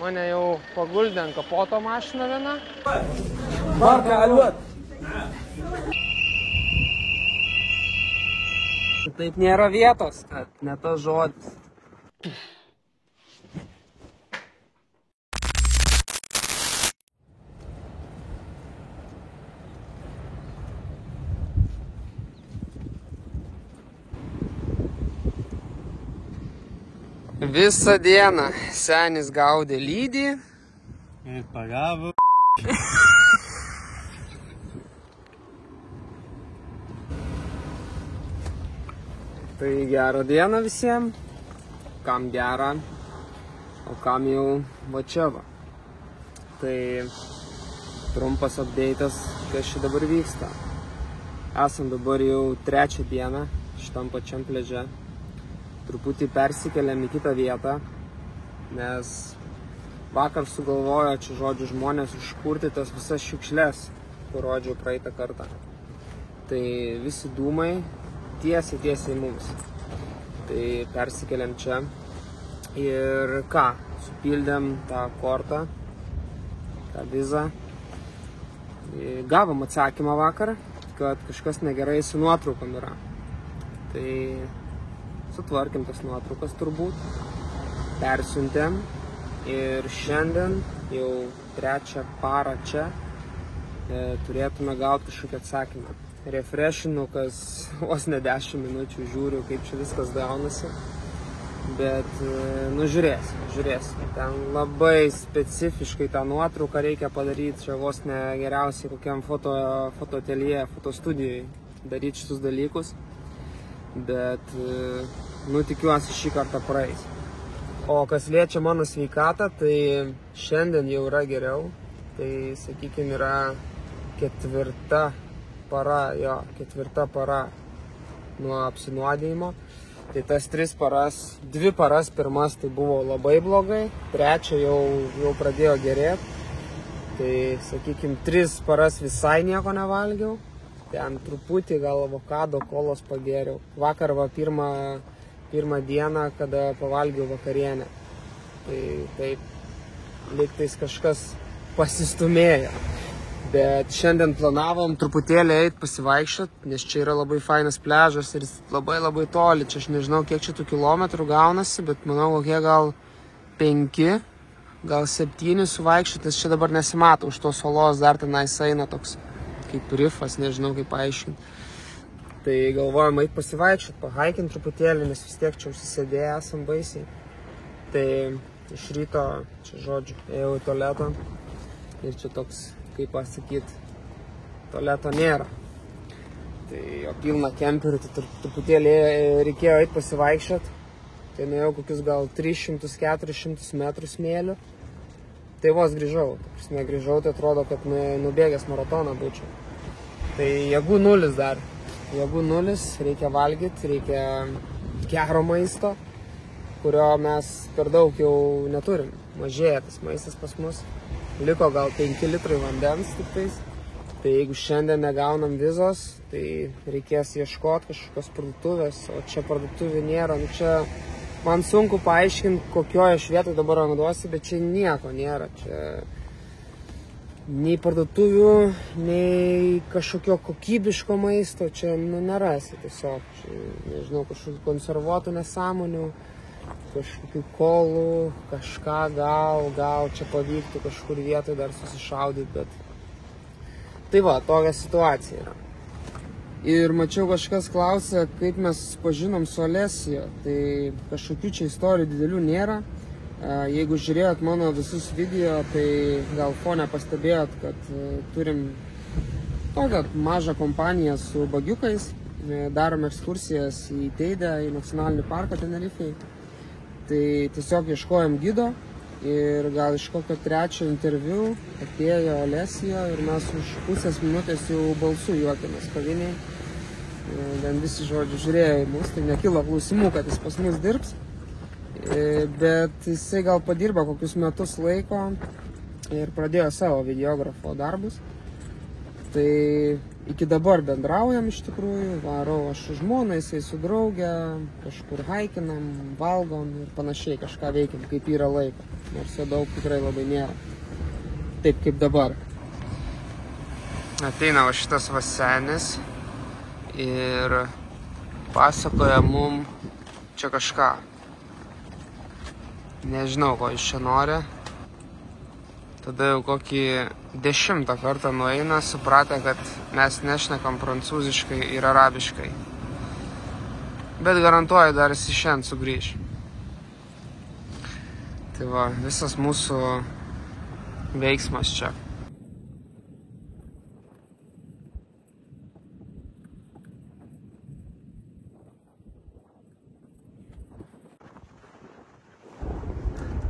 Mane jau paguldė ant kapoto mašiną vieną. Marka Alvat. Taip nėra vietos, kad ne tas žodis. Visą dieną senis gaudė lydį. Ir pagavo. Tai gerą dieną visiems. Kam gerą, o kam jau va čia va. Tai trumpas update'as, kas čia dabar vyksta. Esam dabar jau 3 dieną šitam pačiam pliaže. Truputį persikeliam į kitą vietą, nes vakar sugalvojo čia žodžiu žmonės užkurti tas visas šiukšles, kur rodžiau praeitą kartą. Tai visi dūmai tiesiai mums. Tai persikeliam čia ir ką, supildėm tą kortą, tą vizą. Gavom atsakymą vakar, kad kažkas negerai su nuotraukom yra. Tai sutvarkėm tas nuotraukas turbūt, persiuntėm ir šiandien jau 3 parą čia turėtume gauti kažkokį atsakymą. Refreshinu, kas vos ne 10 minučių žiūriu, kaip čia viskas gaunasi, bet nu žiūrėsim. Ten labai specifiškai tą nuotrauką reikia padaryti, čia vos ne geriausiai kokiam fotoateljė, fotostudijai daryti šitus dalykus. Bet, nu, tikiuosi šį kartą praeis. O kas liečia mano sveikatą, tai šiandien jau yra geriau. Tai, sakykime, yra 4 para nuo apsinuodėjimo. Tai tas 3 paras, 2 paras pirmas tai buvo labai blogai, 3 jau pradėjo gerėti. Tai, sakykime, 3 paras visai nieko nevalgiau. Ten truputį gal avokado kolos pagėriau. Vakar va pirmą dieną, kada pavalgiau vakarienę. Tai taip, lygtais kažkas pasistumėjo. Bet šiandien planavom truputėlį eiti pasivaikščioti, nes čia yra labai fainas pliažas ir labai toli. Čia aš nežinau, kiek čia tų kilometrų gaunasi, bet manau, kokie gal 5, gal 7 suvaikščioti, nes čia dabar nesimato už tos olos, dar tenais eina toks kaip rifas, nežinau kaip paaiškinti. Tai galvojom eiti pasivaikščioti, pahaikinti truputėlį, nes vis tiek čia užsisėdėję esam baisiai. Tai iš ryto, čia žodžiu, ėjau į tualetą ir čia toks, kaip pasakyti, tualeto nėra. Tai jo pilna kemperių, tai truputėlį reikėjo eiti pasivaikščioti. Tai nuėjau kokius gal 300-400 metrų smėlių. Tai vos grįžau. Tai atrodo, kad nubėgęs maratoną būčiau. Tai jėgų 0 dar. Jėgų 0, reikia valgyti, reikia gero maisto, kurio mes per daug jau neturim. Mažėja tas maistas pas mus. Liko gal 5 litrai vandens tik tais. Tai jeigu šiandien negaunam vizos, tai reikės ieškoti kažkokios parduotuvės, o čia parduotuvių nėra. Nu, čia man sunku paaiškinti, kokioje aš vietoje dabar randuosi, bet čia nieko nėra. Čia nei parduotuvių, nei kažkokio kokybiško maisto čia nerasi tiesiog. Čia, nežinau, kažkokių konservuotų nesąmonių, kažkokių kolų, kažką gal čia pavyktų kažkur vietoje dar susišaudyti, bet tai va, tokia situacija yra. Ir mačiau, kažkas klausė, kaip mes pažinom su Alesio. Tai kažkokių čia istorijų didelių nėra. Jeigu žiūrėjot mano visus video, tai gal fone pastebėjot, kad turim tokią mažą kompaniją su bagiukais. Darom ekskursijas į Teidę, į nacionalinį parką Tenerifei. Tai tiesiog ieškojom gido ir gal iš kokio 3 interviu atėjo Alesio ir mes už pusės minutės jau balsu juokėmės kaviniai. Ten visi žodžiu žiūrėjo į mus, tai nekilo klausimų, kad jis pas mus dirbs. Bet jisai gal padirba kokius metus laiko ir pradėjo savo videografo darbus. Tai iki dabar bendraujam iš tikrųjų, varau aš su žmona, jisai su drauge, kažkur haikinam, valgom ir panašiai kažką veikiam, kaip yra laiko. Nors jo daug tikrai labai nėra. Taip kaip dabar. Ateina va šitas vasenis ir pasakoja mum čia kažką. Nežinau, ko iš čia nori. Tada jau kokį 10 kartą nueina, supratę, kad mes nešnekam prancūziškai ir arabiškai. Bet garantuoju, dar jis šiandien sugrįž. Tai va, visas mūsų veiksmas čia.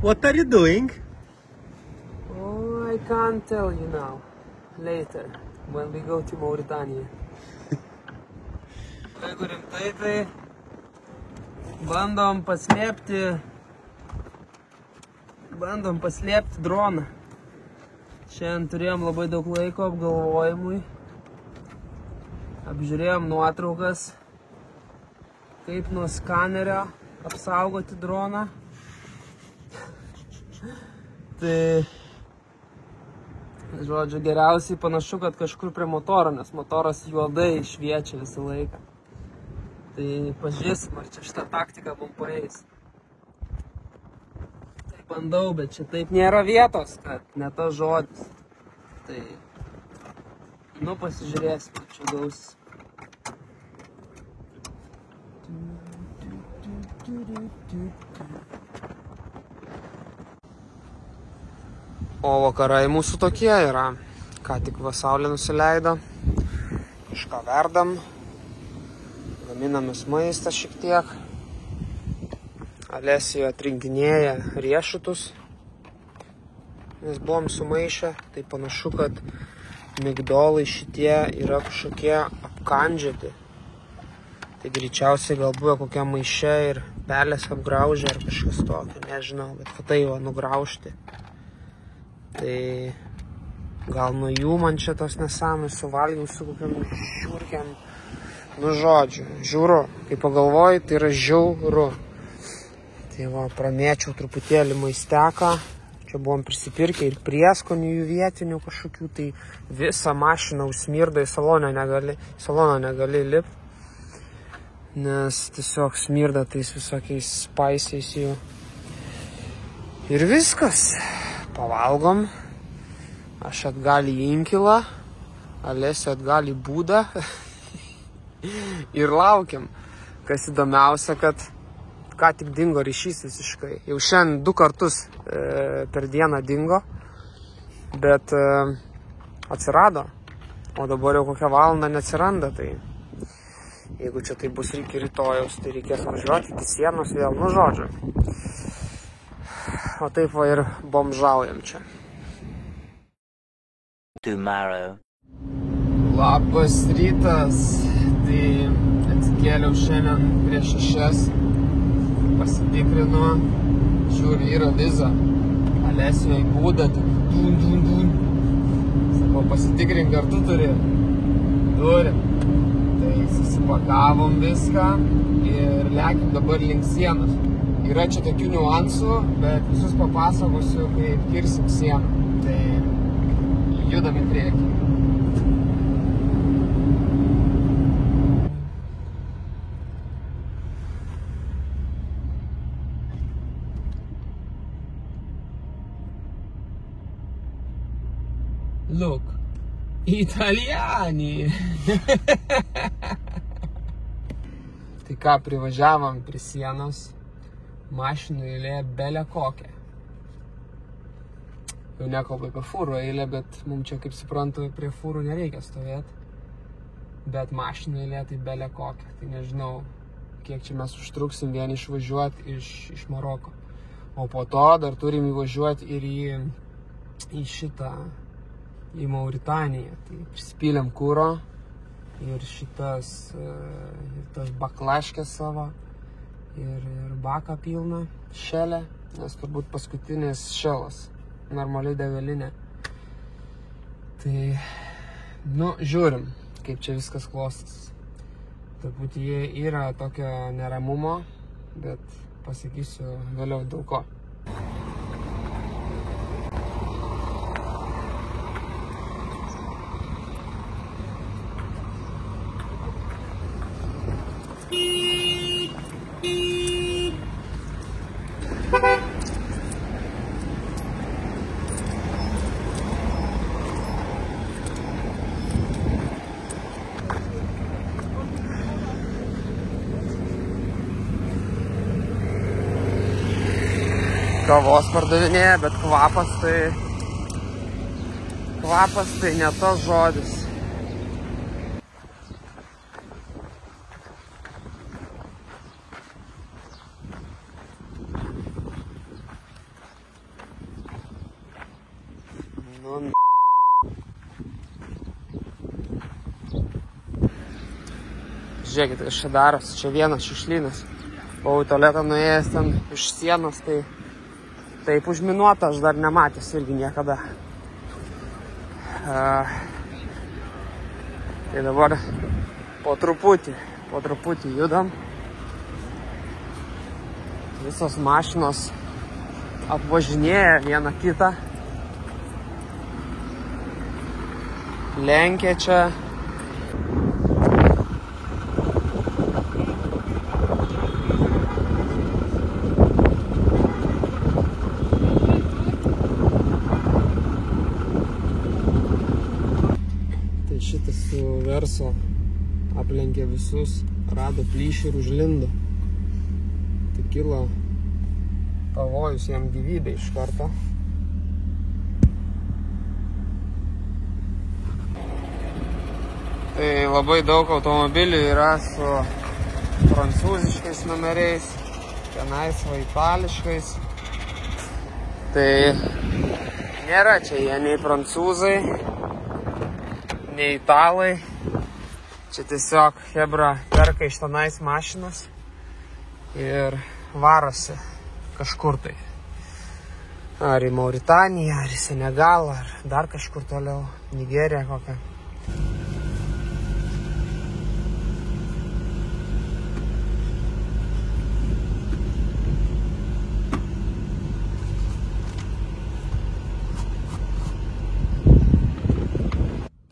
What are you doing? Oh, I can't tell you now. Later, when we go to Mauritania. Jeigu rimtai, tai bandom paslėpti droną. Šiandien turėjom labai daug laiko apgalvojimui. Apžiūrėjom nuotraukas, kaip nuo skanerio apsaugoti droną. Tai, žodžiu, geriausiai panašu, kad kažkur prie motoro, nes motoras juodai šviečia visą laiką. Tai pažiūrėsim, ar čia šitą taktiką mums paeis. Tai bandau, bet čia taip nėra vietos, kad ne tas žodis. Tai, nu, pasižiūrėsim, kaip čia gausis. O vakarai mūsų tokie yra. Ką tik va saulė nusileido. Kažką verdam. Gaminamės maistą šiek tiek. Alesija atrinkinėja riešutus. Mes buvom sumaišę. Tai panašu, kad migdolai šitie yra kažkokie apkandžioti. Tai greičiausiai gal buvo kokia maišė ir pelės apgraužė ar kažkas tokio. Nežinau, bet kad tai va nugraužti. Tai gal nuo jų man čia tos nesąmonės suvalgiau su kokiam žiūrkiam. Nu žodžiu, žiūru, kai pagalvoju, tai yra žiauru. Tai va, pramėčiau truputėlį maisteką. Čia buvom prisipirkę ir prieskonių jų vietinių kažkokių, tai visą mašiną užsmirda, į saloną negali lipti. Nes tiesiog smirda tais visokiais spaisiais jų. Ir viskas. Pavalgom, aš atgal į inkilą, Alesija atgal į būdą ir laukiam. Kas įdomiausia, kad ką tik dingo ryšys visiškai. Jau šiandien 2 kartus per dieną dingo, bet atsirado, o dabar jau kokią valandą neatsiranda. Tai jeigu čia tai bus iki rytojaus, tai reikės važiuoti iki sienos vėl, nu žodžiu. O taip va ir bomžaujam čia. Tomorrow. Labas rytas. Tai atsikėliau šiandien prieš 6. Pasitikrinu. Žiūriu, yra viza. Alesija į būdą. Dun. Sakau, pasitikrink, ar tu turi. Turim. Tai susipakavom viską ir lekim dabar link sienos. Yra čia tokių niuansų, bet visus papasakosiu, kaip kirsim sieną. Tai judam į priekį. Look, italiani! Tai ką, privažiavom prie sienos. Mašinų eilė belė kokia. Jau nekalbu apie fūrų eilę, bet mums čia, kaip suprantu, prie fūrų nereikia stovėti. Bet mašinų eilė tai belė kokia. Tai nežinau, kiek čia mes užtruksim vien išvažiuoti iš Maroko. O po to dar turim įvažiuoti ir į šitą, į Mauritaniją. Tai prisipylėm kuro ir šitas baklaškės savo. Ir baką pilną, šelę, nes turbūt paskutinis šelas, normali degalinė. Tai Nu, žiūrim, kaip čia viskas klostas. Turbūt yra tokio neramumo, bet pasakysiu vėliau dėl ko. Kavos pardavinėja, bet kvapas tai ne tas žodis. Žiūrėkit, kas čia darosi, čia vienas šiukšlynas. Buvau į tualetą nuėjęs ten iš sienos, tai taip užminuota, aš dar nematęs irgi niekada. Tai dabar po truputį judam. Visos mašinos apvažinėja vieną kitą. Lenkia čia. Šitas su Verso aplenkė visus, rado plyšį ir užlindo. Tai kilo pavojus jam gyvybė iš karto. Tai labai daug automobilių yra su prancūziškais numeriais, tenais va itališkais. Tai nėra čia jie nei prancūzai, nei italai. Čia tiesiog hebra perka iš tenais mašinas ir varosi kažkur tai. Ar į Mauritaniją, ar į Senegalą, ar dar kažkur toliau, Nigeriją kokią.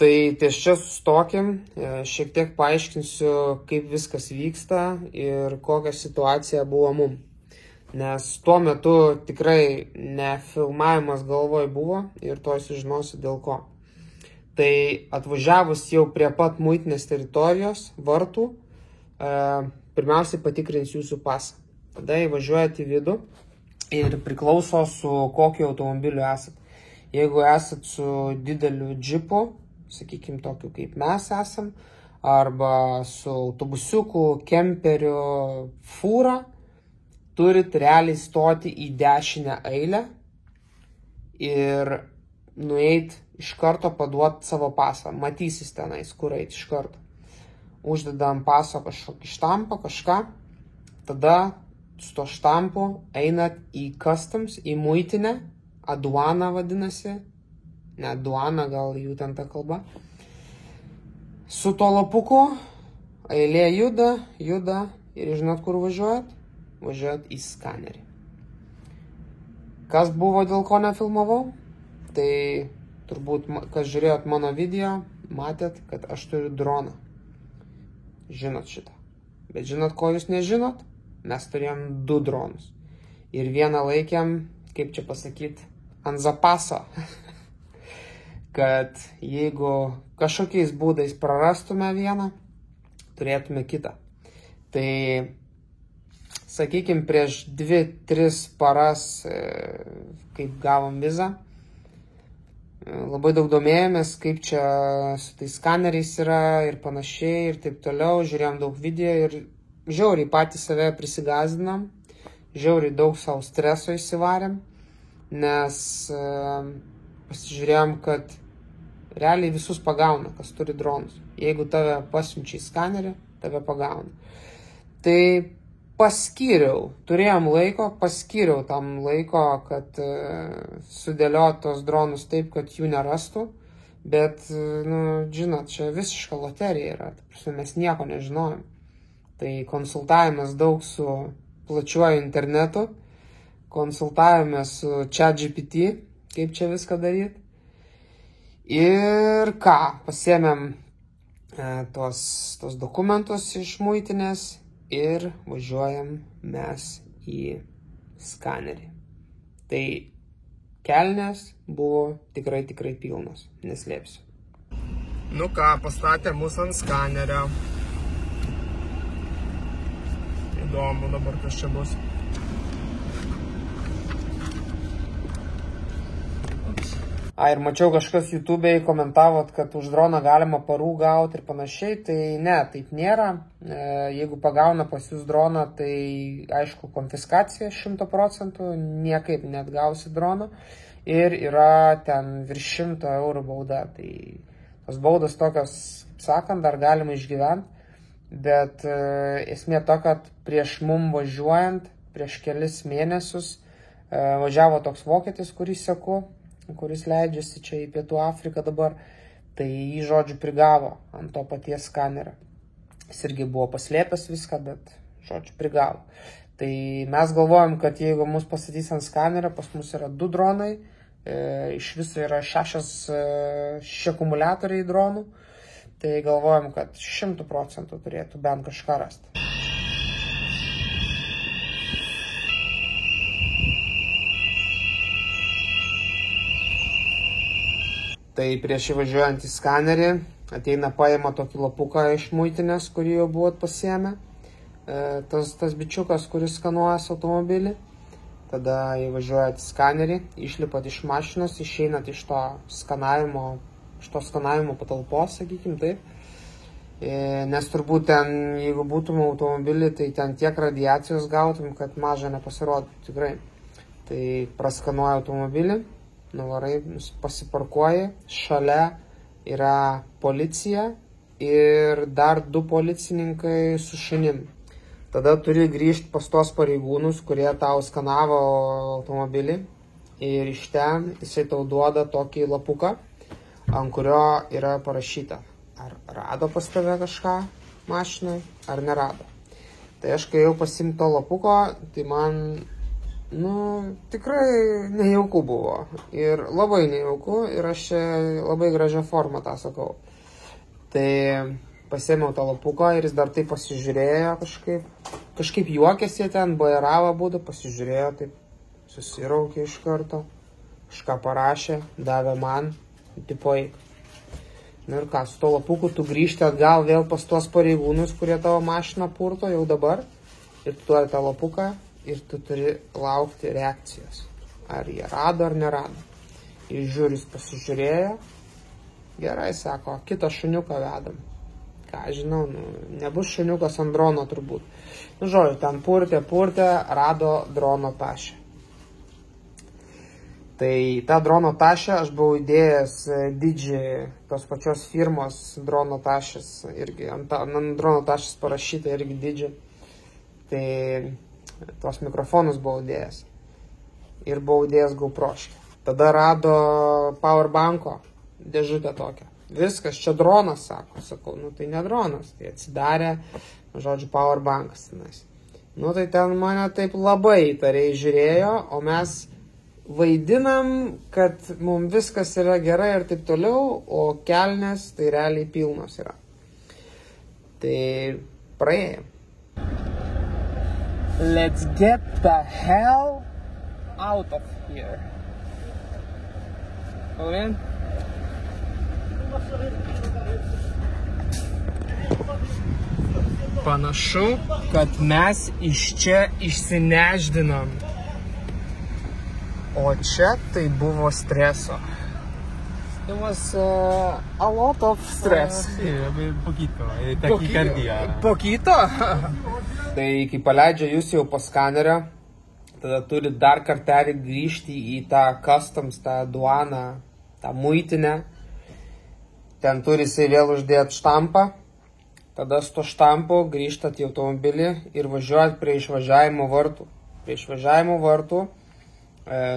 Tai ties čia sustokim, šiek tiek paaiškinsiu, kaip viskas vyksta ir kokia situacija buvo mum. Nes tuo metu tikrai ne filmavimas galvoj buvo ir to sužinosiu dėl ko. Tai atvažiavus jau prie pat muitinės teritorijos vartų, pirmiausiai patikrins jūsų pasą. Tada įvažiuojate į vidų ir priklauso su kokiu automobiliu esat. Jeigu esat su dideliu džipu, sakykime, tokiu kaip mes esam, arba su autobusiuku, kemperiu, fūra, turit realiai stoti į dešinę eilę ir nueit iš karto paduoti savo pasą. Matysis tenais, kur eit iš karto. Uždedam paso kažkokį štampą, kažką, tada su to štampu einat į customs, į muitinę, aduana vadinasi, ne duana, gal jų ten ta kalba. Su to lapuku eilė juda ir žinot, kur važiuojat? Važiuojat į skanerį. Kas buvo, dėl ko nefilmavau? Tai turbūt, kas žiūrėjot mano video, matėt, kad aš turiu droną. Žinot šitą. Bet žinot, ko jūs nežinot? Mes turėjom 2 dronus. Ir vieną laikėm, kaip čia pasakyti, ant zapaso. Kad jeigu kažkokiais būdais prarastume vieną, turėtume kitą. Tai, sakykime, prieš 2-3 paras, kaip gavom vizą, labai daug domėjomės, kaip čia su tais skaneriais yra ir panašiai ir taip toliau. Žiūrėjom daug video ir žiauriai patys save prisigazdinom, žiauriai daug savo streso įsivarėm, nes pasižiūrėjom, kad realiai visus pagauna, kas turi dronus. Jeigu tave pasiunčia į skanerį, tave pagauna. Tai turėjom laiko, paskyriau tam laiko, kad sudėliot tos dronus taip, kad jų nerastų. Bet, nu, žinot, čia visiška loterija yra, mes nieko nežinojom. Tai konsultavomės daug su plačiuoju internetu, konsultavomės su ChatGPT, kaip čia viską daryti. Ir ką, pasiėmėm tos dokumentus iš muitinės ir važiuojam mes į skanerį. Tai kelnės buvo tikrai pilnos, neslėpsiu. Nu ką, pastatė mus ant skanerio. Įdomu dabar, kas čia bus. Ir mačiau kažkas YouTube'ai komentavot, kad už droną galima parų gauti ir panašiai, tai ne, taip nėra. Jeigu pagauna pas jūs droną, tai aišku konfiskacija 100%, niekaip net gausi droną. Ir yra ten virš 100 eurų bauda. Tai tos baudos tokios, kaip sakant, dar galima išgyventi. Bet esmė to, kad prieš mum važiuojant, prieš kelis mėnesius, važiavo toks vokietis, kurį seku, kuris leidžiasi čia į Pietų Afriką dabar, tai jį, žodžiu, prigavo ant to paties skanerio. Jis irgi buvo paslėpęs viską, bet, žodžiu, prigavo. Tai mes galvojam, kad jeigu mus pastatys ant skanerio, pas mus yra 2 dronai, iš viso yra 6 akumuliatoriai dronų, tai galvojam, kad 100% turėtų bent kažką rasti. Tai prieš įvažiuojant į skanerį ateina paima tokį lapuką iš muitinės, kurį jau buvot pasiėmę. Tas bičiukas, kuris skanuojas automobilį. Tada įvažiuojat į skanerį, išlipat iš mašinos, išeinat iš to skanavimo patalpos, sakykim taip. Nes turbūt ten, jeigu būtum automobilį, tai ten tiek radiacijos gautum, kad maža nepasirodytų tikrai. Tai praskanuoja automobilį. Nuvarai, pasiparkuoji, šalia yra policija ir dar 2 policininkai su šunim. Tada turi grįžti pas tos pareigūnus, kurie tau skanavo automobilį ir iš ten jisai tau duoda tokį lapuką, ant kurio yra parašyta, ar rado pas tave kažką mašinai, ar nerado. Tai aš kai jau pasiimu to lapuko, tai man tikrai nejauku buvo. Ir labai nejauku. Ir aš čia labai gražią formą tą sakau. Tai pasiėmiau tą lapuką ir jis dar taip pasižiūrėjo kažkaip juokėsi ten, bairavo būdu, pasižiūrėjo taip, susiraukė iš karto, kažką parašė, davė man, tipo eik. Ir ką, su to lapuku tu grįžti atgal vėl pas tuos pareigūnus, kurie tavo mašiną purto jau dabar. Ir tu duodi tą lapuką. Ir tu turi laukti reakcijos. Ar jie rado ar nerado. Ir žiūris pasižiūrėjo. Gerai, sako, kitą šuniuką vedam. Ką žinau, nebus šuniukas ant drono turbūt. Žodžiu, ten purtė, rado drono tašę. Tai tą drono tašę aš buvau įdėjęs Digi, tos pačios firmos drono tašės. Irgi, ant drono tašės parašyta irgi Digi. Tai tos mikrofonus buvau dėjęs. Ir buvau dėjęs GoProškę. Tada rado powerbanko dėžutę tokią. Viskas, čia dronas, sako. Sakau, tai ne dronas. Tai atsidarė, žodžiu, powerbankas tenais. Tai ten mane taip labai įtariai žiūrėjo, o mes vaidinam, kad mums viskas yra gerai ir taip toliau, o kelnės tai realiai pilnos yra. Tai praėjom. Let's get the hell out of here. Okay? Panašu, kad mes iš čia išsineždinom. O čia tai buvo streso. It was a lot of stress. Poquito, taquicardia. Poquito? Tai kai paleidžia jūs jau po skanerio, tada turi dar kartelį grįžti į tą customs, tą duaną, tą muitinę. Ten turi jisai vėl uždėti štampą. Tada su to štampu grįžtat į automobilį ir važiuojat prie išvažiavimo vartų. Prie išvažiavimo vartų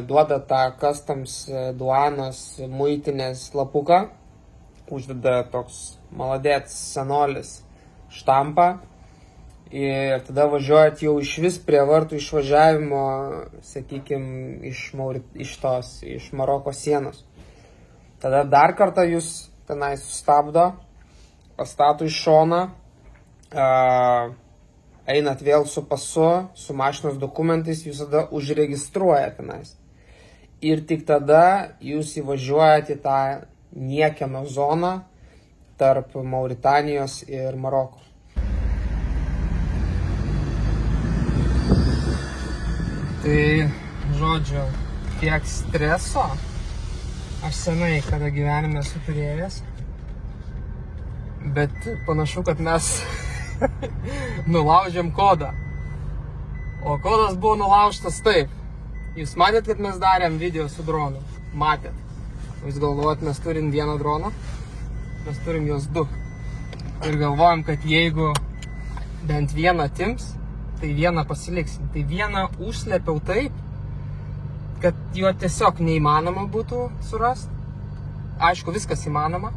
duoda tą customs duanos muitinės lapuką uždeda toks maladėts senolis štampą ir tada važiuojat jau iš vis prie vartų išvažiavimo, sakykime, iš Maroko sienos. Tada dar kartą jūs tenai sustabdo, pastato iš šoną, einat vėl su pasu, su mašinos dokumentais, jūs tada užregistruojate tenais. Ir tik tada jūs įvažiuojate į tą niekieno zoną tarp Mauritanijos ir Maroko. Tai, žodžiu, tiek streso aš senai kada gyvenime esu turėjęs, bet panašu, kad mes nulaužėm kodą. O kodas buvo nulaužtas taip. Jūs matėt, kad mes darėm video su dronu? Matėt. Jūs galvojat, mes turim vieną droną? Mes turim jos 2. Ir galvojam, kad jeigu bent vieną atims, tai vieną pasiliksim. Tai vieną užslėpiau taip, kad jo tiesiog neįmanoma būtų surasti. Aišku, viskas įmanoma.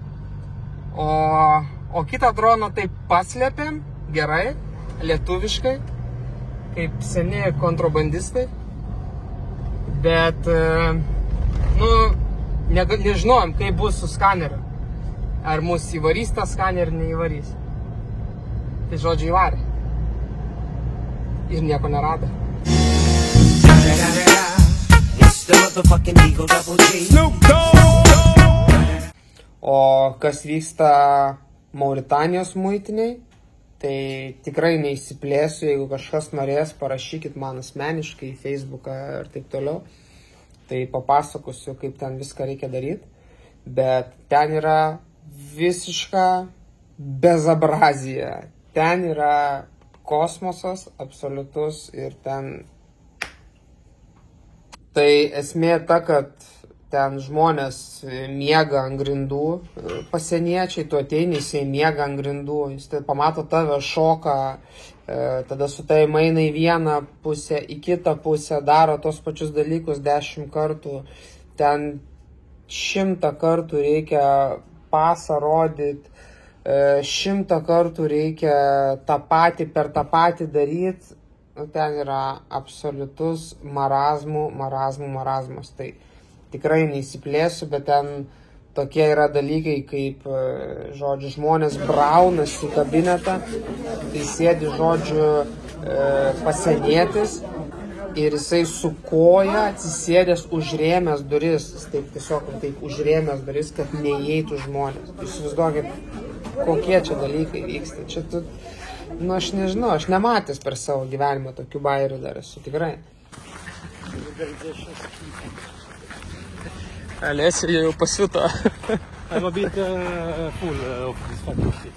O kitą droną taip paslėpėm, gerai, lietuviškai, kaip seni kontrabandistai. Bet, nežinojom, kaip bus su skaneriu. Ar mus įvarys tą skanerį, neįvarys. Tai žodžiu įvarė. Ir nieko nerado. O kas vyksta Mauritanijos muitiniai, tai tikrai neįsiplėsiu, jeigu kažkas norės, parašykit man asmeniškai į Facebooką ir taip toliau. Tai papasakosiu, kaip ten viską reikia daryti. Bet ten yra visiška bezabrazija. Ten yra kosmosas absoliutus ir ten... Tai esmė ta, kad ten žmonės miega ant grindų, pasieniečiai, tu ateini, jisai miega ant grindų, jis tai pamato tave, šoka, tada su tai maina į vieną pusę, į kitą pusę, daro tos pačius dalykus 10 kartų, ten 100 kartų reikia pasą rodyti, 100 kartų reikia tą patį per tą patį daryti, ten yra absoliutus marazmas. Tai tikrai neįsiplėsiu, bet ten tokie yra dalykai, kaip, žodžiu, žmonės braunasi į kabinetą, tai sėdi, žodžiu, pasienietis ir jisai su koja atsisėdęs užrėmęs duris, jis taip tiesiog taip užrėmęs duris, kad neįeitų žmonės. Jūs įsivaizduokit, kokie čia dalykai vyksta. Čia tu, aš nežinau, aš nematęs per savo gyvenimą tokių bairių dar esu, tikrai. Alessia jau pasiuto. I'm a bit full of this fucking shit.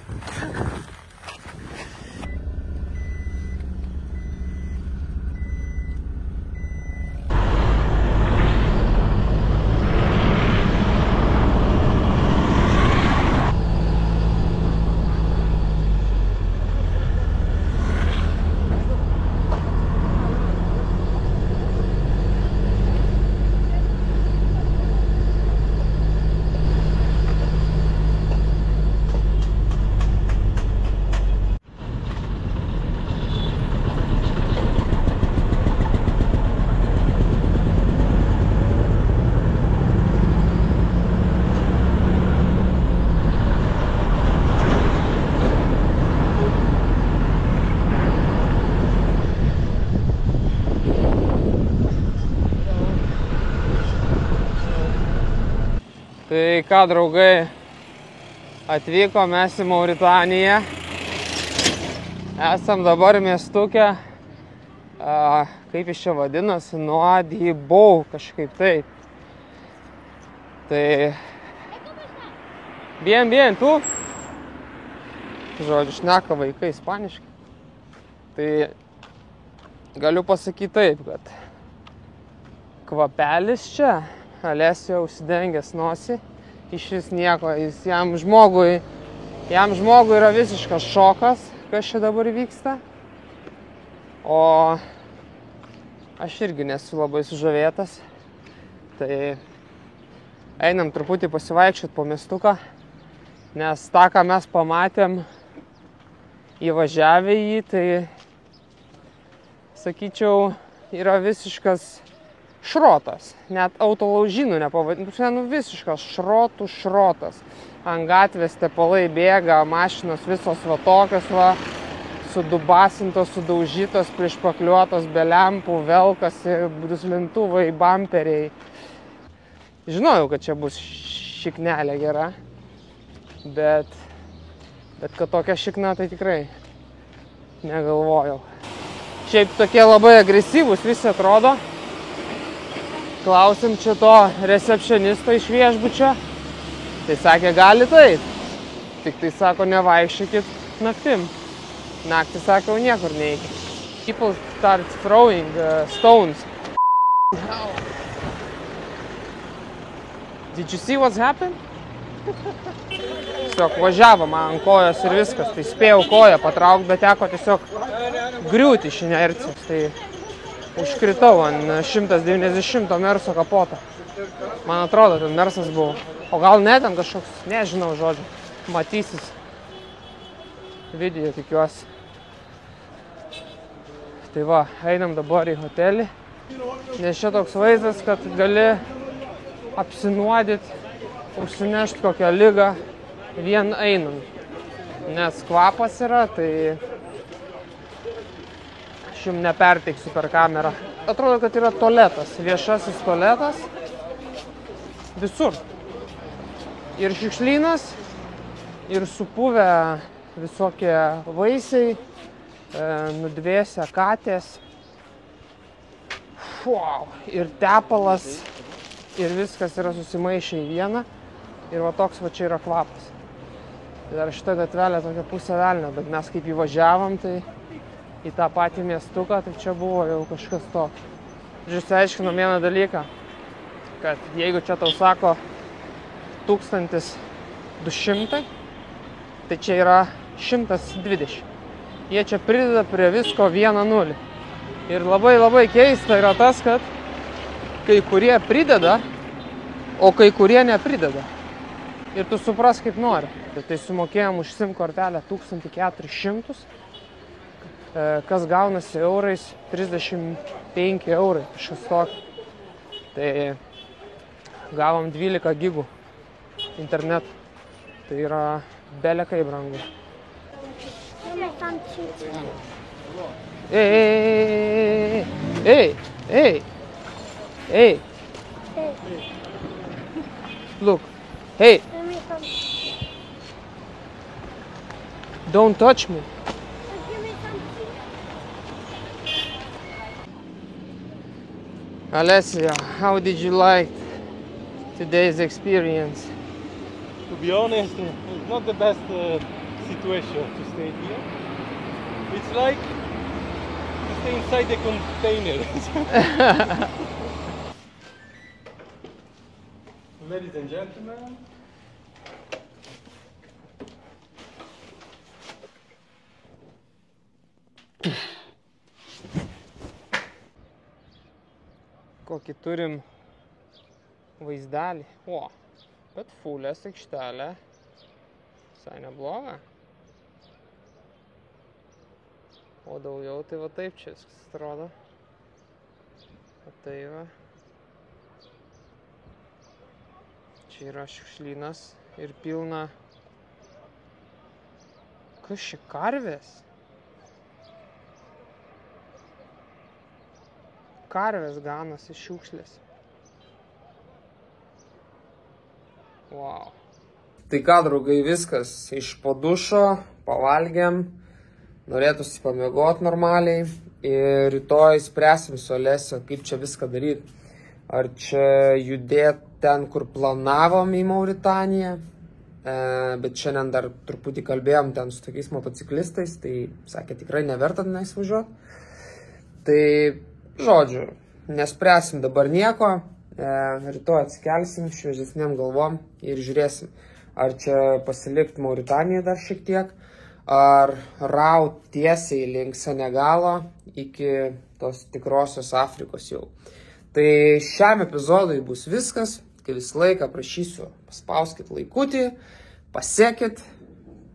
Tai ką, draugai, atvyko mes į Mauritaniją. Esam dabar miestuke, kaip jis čia vadinasi, Nouadhibou, kažkaip taip. Tai... Bien, tu? Žodžiu, šneka vaikai ispaniškai. Tai galiu pasakyti taip, kad kvapelis čia, Alessia užsidengęs nosį, išvis nieko, jam žmogui yra visiškas šokas, kas čia dabar vyksta. O aš irgi nesu labai sužavėtas. Tai einam truputį pasivaikščiot po miestuką. Nes tą, ką mes pamatėm įvažiavę jį, tai, sakyčiau, yra visiškas šrotas. Net autolaužynų nepavadintų, visiškas šrotas. Ant gatvės tepalai bėga, mašinos visos va tokios va, sudubasintos, sudaužytos, priešpakliuotos, be lempų, velkasi, duslintuvai, bamperiai. Žinojau, kad čia bus šiknelė gera, bet kad tokia šikna, tai tikrai negalvojau. Šiaip tokie labai agresyvūs visi atrodo. Klausim čia to recepcionisto iš viešbučio. Tai sakė, gali taip. Tik tai sako, nevaikščiokit naktim. Naktį sako, niekur neikit. People start throwing stones. Did you see what's happened? Tiesiog važiavo man ant kojos ir viskas. Tai spėjau koją patraukti, bet teko tiesiog griūti iš inercijos. Tai užkritau ant 190 Merso kapoto. Man atrodo, ten Mersas buvo. O gal ne, ten kažkoks, nežinau žodžiu. Matysis video, tikiuosi. Tai va, einam dabar į hotelį. Nes čia toks vaizdas, kad gali apsinuodyti, užsinešti kokią ligą vien einant. Nes kvapas yra, tai aš jums neperteiksiu per kamerą. Atrodo, kad yra tualetas, viešasis tualetas. Visur. Ir šiukšlynas, ir supuvę visokie vaisiai, nudvėsę katės. Wow. Ir tepalas, ir viskas yra susimaišę į vieną. Ir va toks va čia yra kvapas. Dar šitą gatvelę tokia pusė velnio, bet mes kaip įvažiavom, tai į tą patį miestuką, tai čia buvo jau kažkas tokio. Žiūrėjau, aiškinom vieną dalyką, kad jeigu čia tau sako 1200, tai čia yra 120. Jie čia prideda prie visko 1-0. Ir labai keista yra tas, kad kai kurie prideda, o kai kurie neprideda. Ir tu supras kaip nori. Tai sumokėjom už SIM kortelę 1400, kas gaunasi eurais 35 eurai, kažkas tokio. Tai gavom 12 gigų internetu. Tai yra belekai brangu. Hey. Look. Hey. Don't touch me. Alessia, how did you like today's experience? To be honest, it's not the best situation to stay here. It's like to stay inside the container. Ladies and gentlemen. Kokį turim vaizdelį. O, bet fulės aikštelė. Visai nebloga. O daugiau tai va taip čia viskas atrodo. O tai va. Čia yra šiukšlynas ir pilna. Kas čia karvės? Karvės ganosi šiukšlės. Wow. Tai ką, draugai, viskas. Iš po dušo, pavalgėm, norėtųsi pamiegoti normaliai ir rytoj spręsim su Alessia, kaip čia viską daryti. Ar čia judėti ten, kur planavom į Mauritaniją, bet šiandien dar truputį kalbėjom ten su tokiais motociklistais, tai sakė, tikrai neverta tenais važiuoti. Tai žodžiu, nespręsim dabar nieko, rytoj atsikelsim šviežesnėm galvom ir žiūrėsim, ar čia pasilikti Mauritaniją dar šiek tiek, ar raut tiesiai link Senegalo iki tos tikrosios Afrikos jau. Tai šiam epizodui bus viskas, kai visą laiką prašysiu paspauskit laikutį, pasiekit,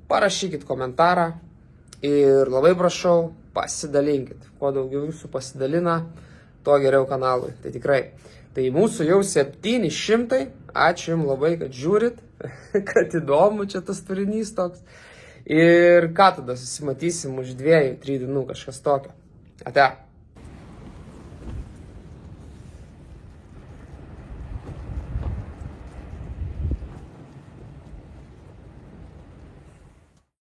parašykit komentarą ir labai prašau, pasidalinkit. Kuo daugiau jūsų pasidalina, tuo geriau kanalui. Tai tikrai. Tai mūsų jau 700. Ačiū jums labai, kad žiūrit, kad įdomu čia tas turinys toks. Ir ką tada susimatysim už 2-3 dienų kažkas tokio. Ate.